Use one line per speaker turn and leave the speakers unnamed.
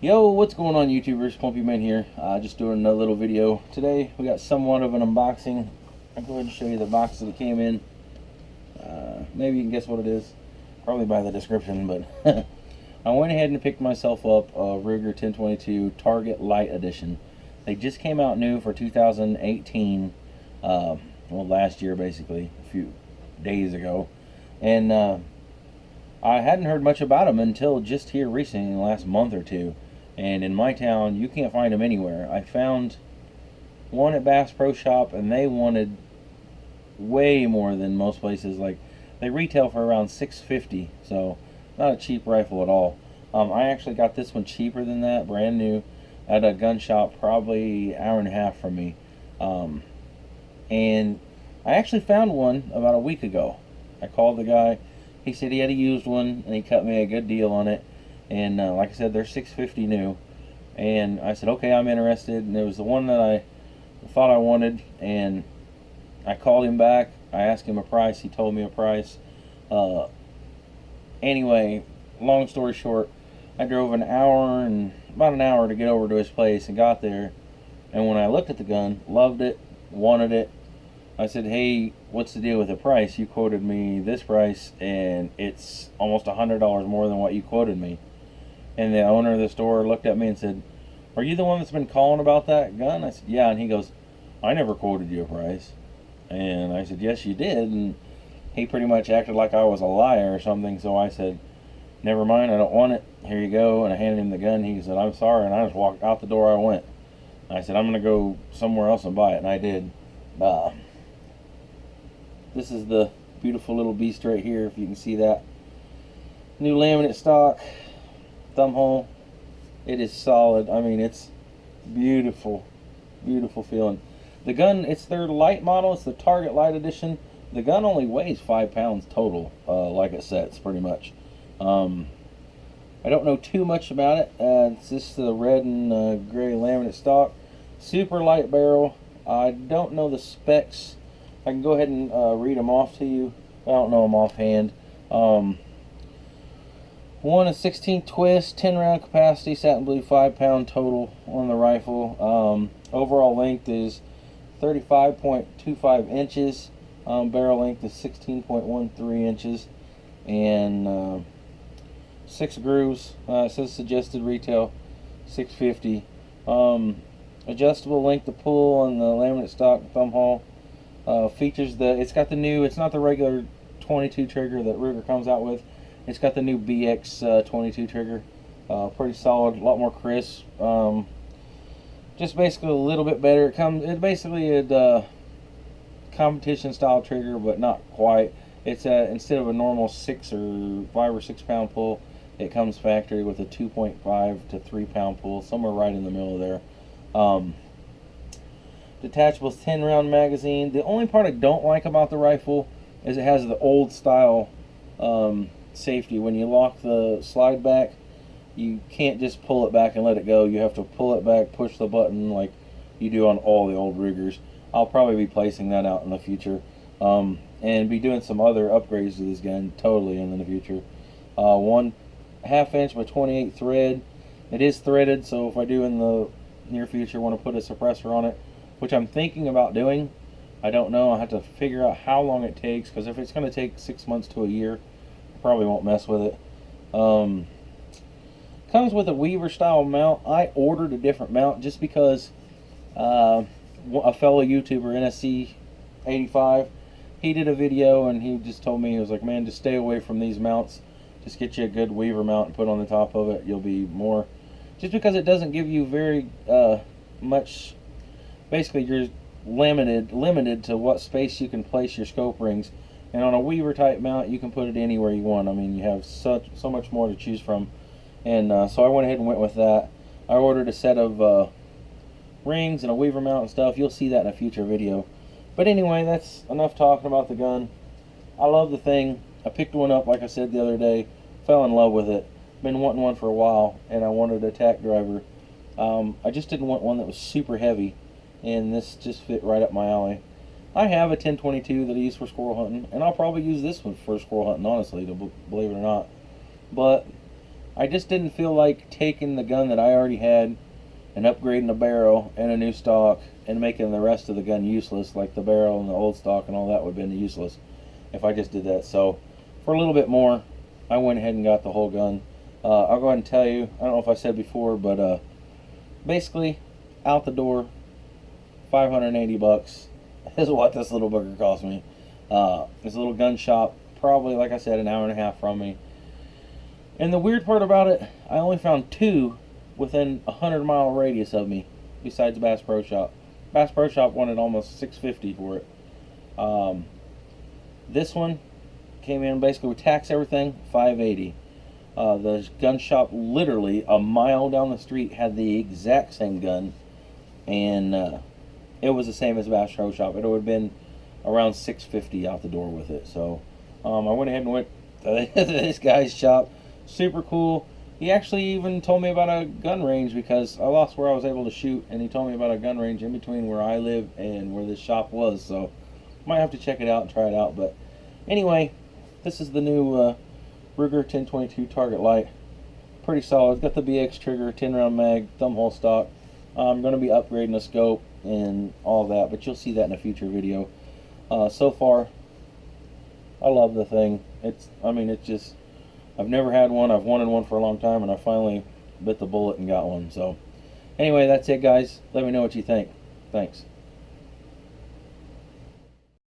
Yo, what's going on, YouTubers? Clumpy Man here. Just doing a little video. Today we got somewhat of an unboxing. I'll go ahead and show you the box that it came in. Maybe you can guess what it is. Probably by the description, but I went ahead and picked myself up a Ruger 1022 Target Lite Edition. They just came out new for 2018. Well, last year basically, a few days ago. And I hadn't heard much about them until just here recently, in the last month or two. And in my town, you can't find them anywhere. I found one at Bass Pro Shop, and they wanted way more than most places. Like, they retail for around $650, so not a cheap rifle at all. I actually got this one cheaper than that, brand new, at a gun shop probably an hour and a half from me. And I actually found one about a week ago. I called the guy. He said he had a used one, and he cut me a good deal on it. And like I said, they're $650 new. And I said, okay, I'm interested. And it was the one that I thought I wanted. And I called him back. I asked him a price. He told me a price. Anyway, long story short, I drove about an hour to get over to his place and got there. And when I looked at the gun, loved it, wanted it. I said, hey, what's the deal with the price? You quoted me this price, and it's almost $100 more than what you quoted me. And the owner of the store looked at me and said, are you the one that's been calling about that gun? I said, yeah. And he goes, I never quoted you a price. And I said, yes, you did. And he pretty much acted like I was a liar or something. So I said, never mind, I don't want it. Here you go. And I handed him the gun. He said, I'm sorry. And I just walked out the door. I went. I said, I'm going to go somewhere else and buy it. And I did. This is the beautiful little beast right here, if you can see that. New laminate stock, thumb hole. It is solid. I mean, it's beautiful, beautiful feeling. The gun, it's their light model. It's the Target Lite Edition. The gun only weighs 5 pounds total, like it sets, pretty much. I don't know too much about it. It's just the red and gray laminate stock. Super light barrel. I don't know the specs. I can go ahead and read them off to you. I don't know them offhand. 1 is 16 twist, 10 round capacity, satin blue, 5 pound total on the rifle. Overall length is 35.25 inches. Barrel length is 16.13 inches. And 6 grooves. It says suggested retail $650. Adjustable length to pull on the laminate stock thumb hole. Features it's got the new, it's not the regular 22 trigger that Ruger comes out with. It's got the new BX 22 trigger. Pretty solid, a lot more crisp. Just basically a little bit better. It's basically a competition style trigger, but not quite. It's instead of a normal 5 or 6 pound pull, it comes factory with a 2.5 to 3 pound pull, somewhere right in the middle of there. Detachable 10 round magazine. The only part I don't like about the rifle is it has the old style safety. When you lock the slide back, you can't just pull it back and let it go. You have to pull it back, push the button like you do on all the old Rugers. I'll probably be placing that out in the future, and be doing some other upgrades to this gun totally in the future. 1/2 inch by 28 thread. It is threaded, so if I do in the near future want to put a suppressor on it, which I'm thinking about doing, I don't know. I have to figure out how long it takes, because if it's going to take 6 months to a year, I probably won't mess with it. Comes with a Weaver style mount. I ordered a different mount just because a fellow YouTuber, NSC85, he did a video and he just told me, he was like, man, just stay away from these mounts. Just get you a good Weaver mount and put on the top of it. You'll be more, just because it doesn't give you very much. Basically, you're limited to what space you can place your scope rings. And on a Weaver type mount, you can put it anywhere you want. I mean, you have so much more to choose from. And so I went ahead and went with that. I ordered a set of rings and a Weaver mount and stuff. You'll see that in a future video. But anyway, that's enough talking about the gun. I love the thing. I picked one up, like I said the other day. Fell in love with it. Been wanting one for a while, and I wanted a tack driver. I just didn't want one that was super heavy. And this just fit right up my alley. I have a 1022 that I use for squirrel hunting, and I'll probably use this one for squirrel hunting, honestly, believe it or not. But I just didn't feel like taking the gun that I already had and upgrading the barrel and a new stock and making the rest of the gun useless, like the barrel and the old stock and all that would have been useless if I just did that. So for a little bit more, I went ahead and got the whole gun. I'll go ahead and tell you, I don't know if I said before, but basically out the door, 580 bucks is what this little booger cost me. This little gun shop, probably, like I said, an hour and a half from me. And the weird part about it, I only found two within a 100-mile radius of me, besides Bass Pro Shop. Bass Pro Shop wanted almost $650 for it. This one came in basically with tax, everything, $580. The gun shop literally a mile down the street had the exact same gun, and it was the same as Bass Pro Shop. It would have been around $650 out the door with it. So I went ahead and went to this guy's shop. Super cool. He actually even told me about a gun range, because I lost where I was able to shoot, and he told me about a gun range in between where I live and where this shop was. So might have to check it out and try it out. But anyway, this is the new Ruger 10/22 Target Lite. Pretty solid. It's got the BX trigger, 10-round mag, thumbhole stock. I'm going to be upgrading the scope and all that, but you'll see that in a future video. So far, I love the thing. It's just, I've never had one. I've wanted one for a long time, and I finally bit the bullet and got one. So anyway, that's it, guys. Let me know what you think. Thanks.